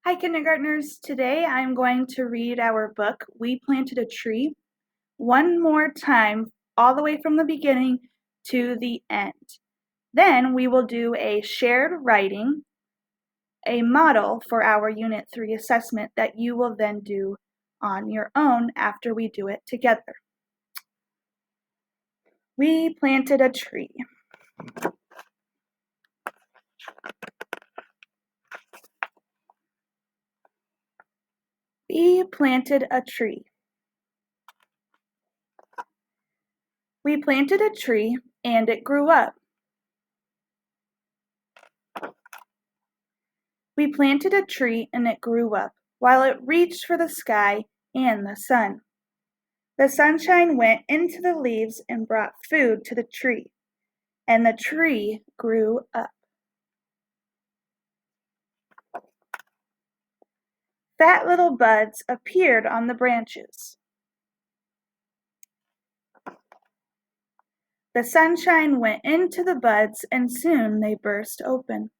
Hi, kindergartners. Today I'm going to read our book, We Planted a Tree, one more time, all the way from the beginning to the end. Then we will do a shared writing, a model for our Unit 3 assessment that you will then do on your own after we do it together. We planted a tree. We planted a tree. We planted a tree and it grew up. We planted a tree and it grew up, while it reached for the sky and the sun. The sunshine went into the leaves and brought food to the tree, and the tree grew up. Fat little buds appeared on the branches. The sunshine went into the buds and soon they burst open.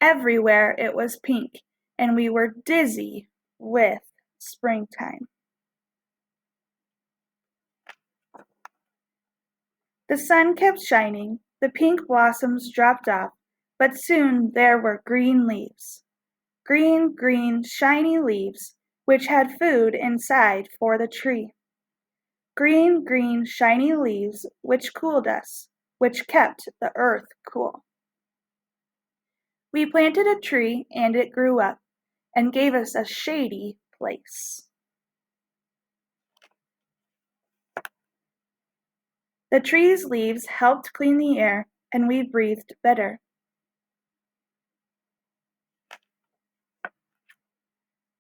Everywhere it was pink, and we were dizzy with springtime. The sun kept shining, the pink blossoms dropped off, but soon there were green leaves. Green, green, shiny leaves, which had food inside for the tree. Green, green, shiny leaves, which cooled us, which kept the earth cool. We planted a tree and it grew up and gave us a shady place. The tree's leaves helped clean the air and we breathed better.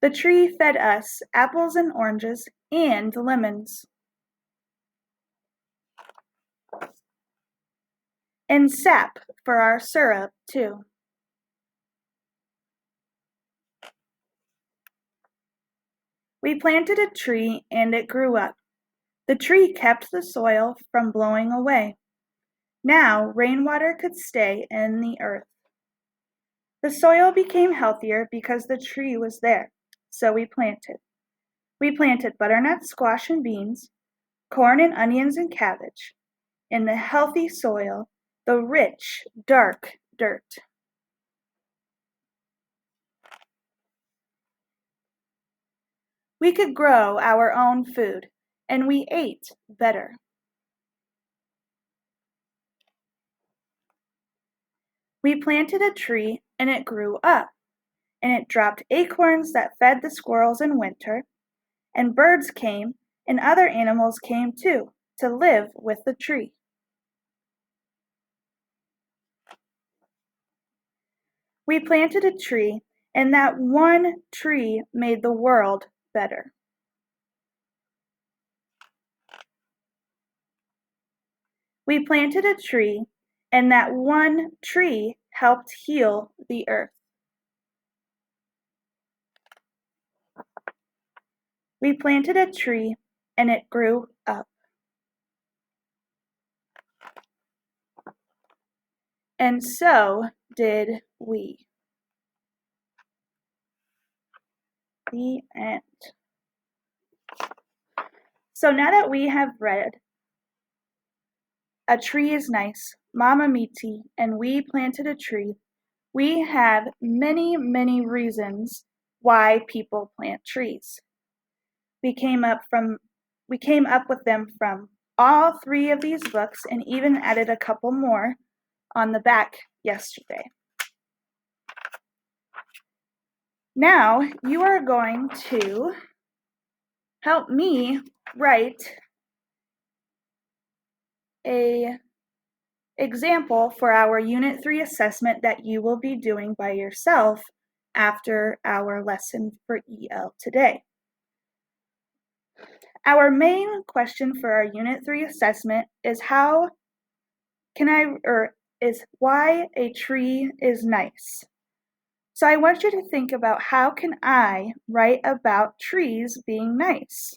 The tree fed us apples and oranges and lemons. And sap for our syrup, too. We planted a tree and it grew up. The tree kept the soil from blowing away. Now rainwater could stay in the earth. The soil became healthier because the tree was there, so we planted. We planted butternut, squash, and beans, corn and onions and cabbage, in the healthy soil, the rich, dark dirt. We could grow our own food, and we ate better. We planted a tree, and it grew up, and it dropped acorns that fed the squirrels in winter, and birds came, and other animals came too, to live with the tree. We planted a tree, and that one tree made the world better. We planted a tree, and that one tree helped heal the earth. We planted a tree, and it grew up. And so did we. The end. So now that we have read A Tree is Nice, Mama Miti, and We Planted a Tree, we have many, many reasons why people plant trees. We came up with them from all three of these books and even added a couple more on the back yesterday. Now you are going to help me write an example for our Unit 3 assessment that you will be doing by yourself after our lesson for EL today. Our main question for our Unit 3 assessment is why a tree is nice. So I want you to think about how can I write about trees being nice.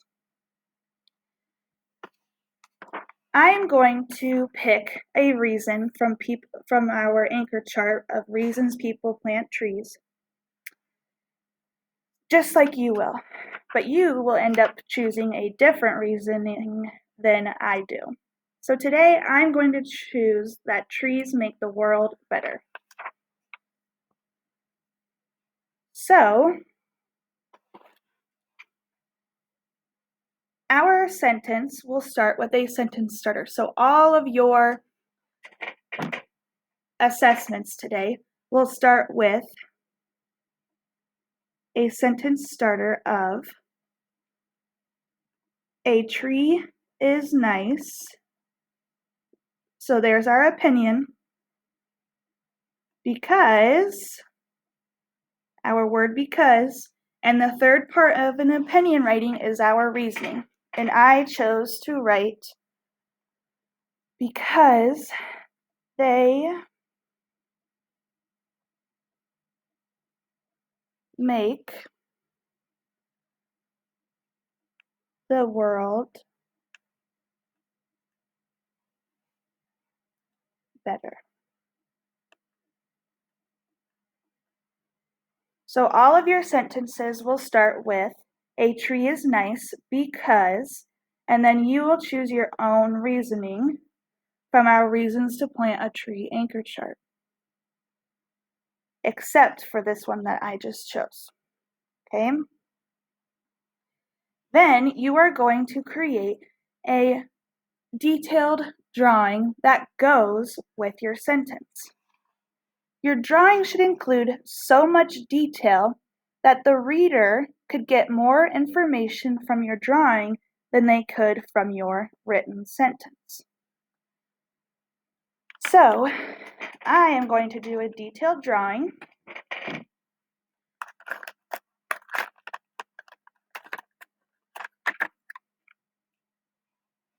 I'm going to pick a reason from our anchor chart of reasons people plant trees. just like you will. But you will end up choosing a different reasoning than I do. So today I'm going to choose that trees make the world better. So, our sentence will start with a sentence starter. So all of your assessments today will start with a sentence starter of a tree is nice. So there's our opinion because, our word because, and the third part of an opinion writing is our reasoning. And I chose to write because they make the world better. So all of your sentences will start with a tree is nice because, and then you will choose your own reasoning from our reasons to plant a tree anchor chart, except for this one that I just chose. Okay? Then you are going to create a detailed drawing that goes with your sentence. Your drawing should include so much detail that the reader could get more information from your drawing than they could from your written sentence. So, I am going to do a detailed drawing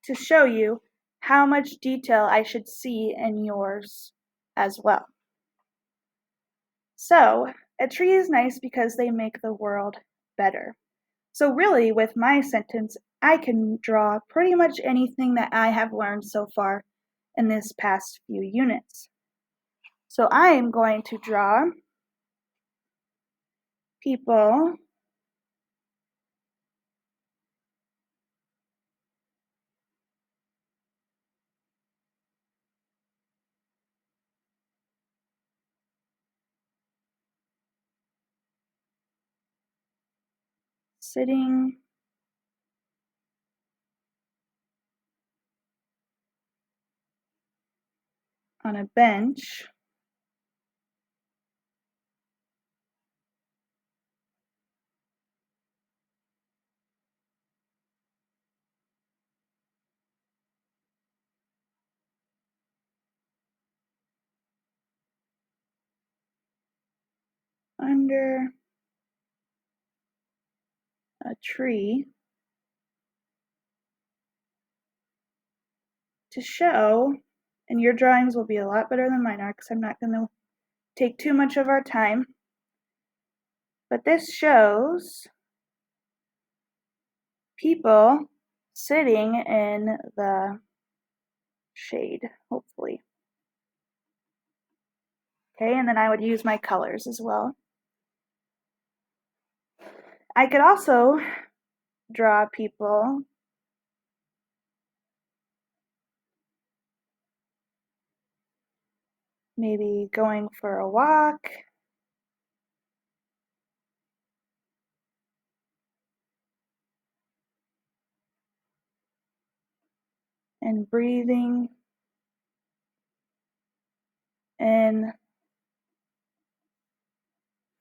to show you how much detail I should see in yours as well. So, a tree is nice because they make the world better. So really, with my sentence, I can draw pretty much anything that I have learned so far in this past few units. So I am going to draw people sitting on a bench under a tree to show, and your drawings will be a lot better than mine are because I'm not going to take too much of our time, but this shows people sitting in the shade, hopefully. Okay, and then I would use my colors as well. I could also draw people maybe going for a walk, and breathing in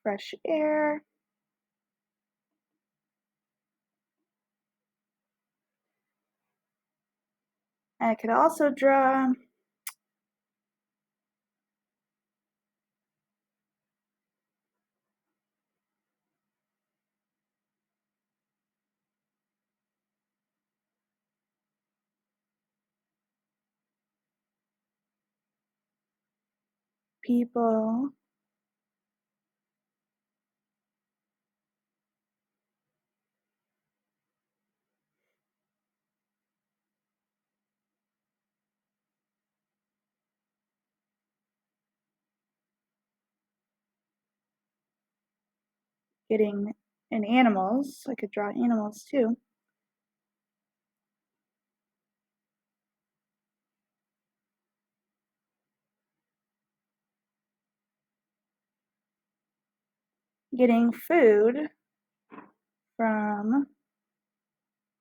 fresh air. I could also draw people getting And animals, I could draw animals too. Getting food from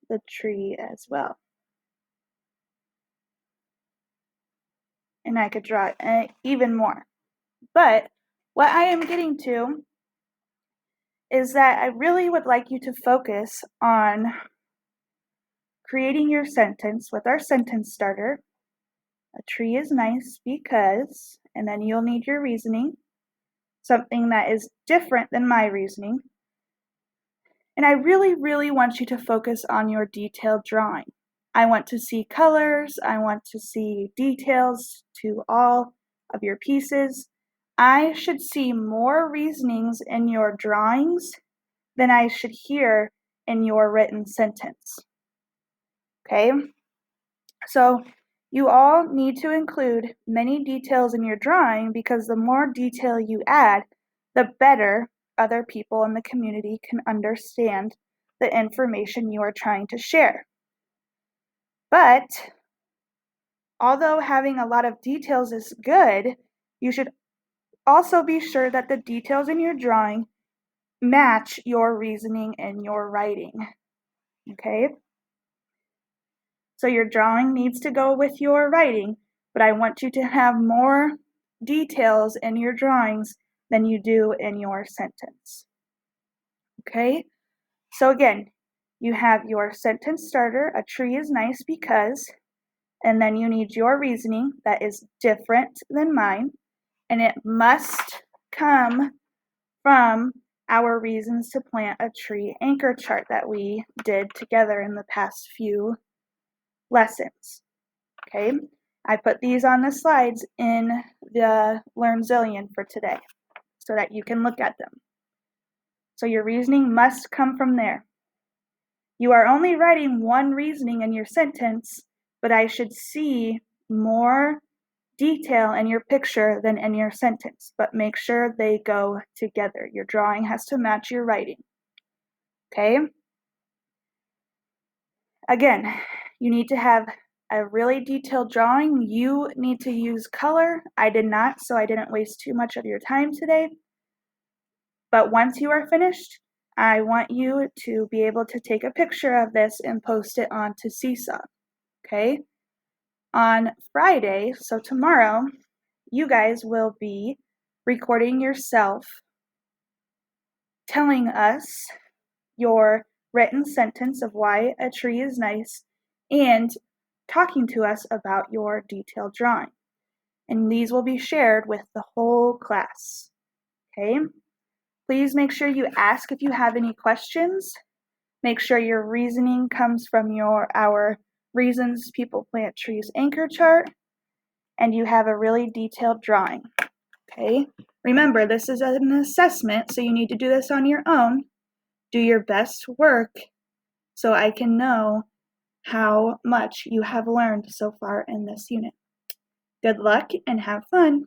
the tree as well. And I could draw even more. But what I am getting to is that I really would like you to focus on creating your sentence with our sentence starter. A tree is nice because, and then you'll need your reasoning, something that is different than my reasoning. And I really, really want you to focus on your detailed drawing. I want to see colors. I want to see details to all of your pieces. I should see more reasonings in your drawings than I should hear in your written sentence. Okay? So you all need to include many details in your drawing because the more detail you add, the better other people in the community can understand the information you are trying to share. But although having a lot of details is good, you should also be sure that the details in your drawing match your reasoning and your writing. Okay? So your drawing needs to go with your writing, but I want you to have more details in your drawings than you do in your sentence. Okay? So again, you have your sentence starter, a tree is nice because, and then you need your reasoning that is different than mine, and it must come from our reasons to plant a tree anchor chart that we did together in the past few lessons. Okay, I put these on the slides in the Learn Zillion for today so that you can look at them. So your reasoning must come from there. You are only writing one reasoning in your sentence, but I should see more detail in your picture than in your sentence, but make sure they go together. Your drawing has to match your writing. Okay? Again, you need to have a really detailed drawing. You need to use color. I did not, so I didn't waste too much of your time today. But once you are finished, I want you to be able to take a picture of this and post it onto Seesaw. Okay? On Friday, so tomorrow, you guys will be recording yourself telling us your written sentence of why a tree is nice and talking to us about your detailed drawing. And these will be shared with the whole class. Okay? Please make sure you ask if you have any questions. Make sure your reasoning comes from our Reasons People Plant Trees anchor chart, and you have a really detailed drawing. Okay? Remember, this is an assessment, so you need to do this on your own. Do your best work so I can know how much you have learned so far in this unit. Good luck and have fun!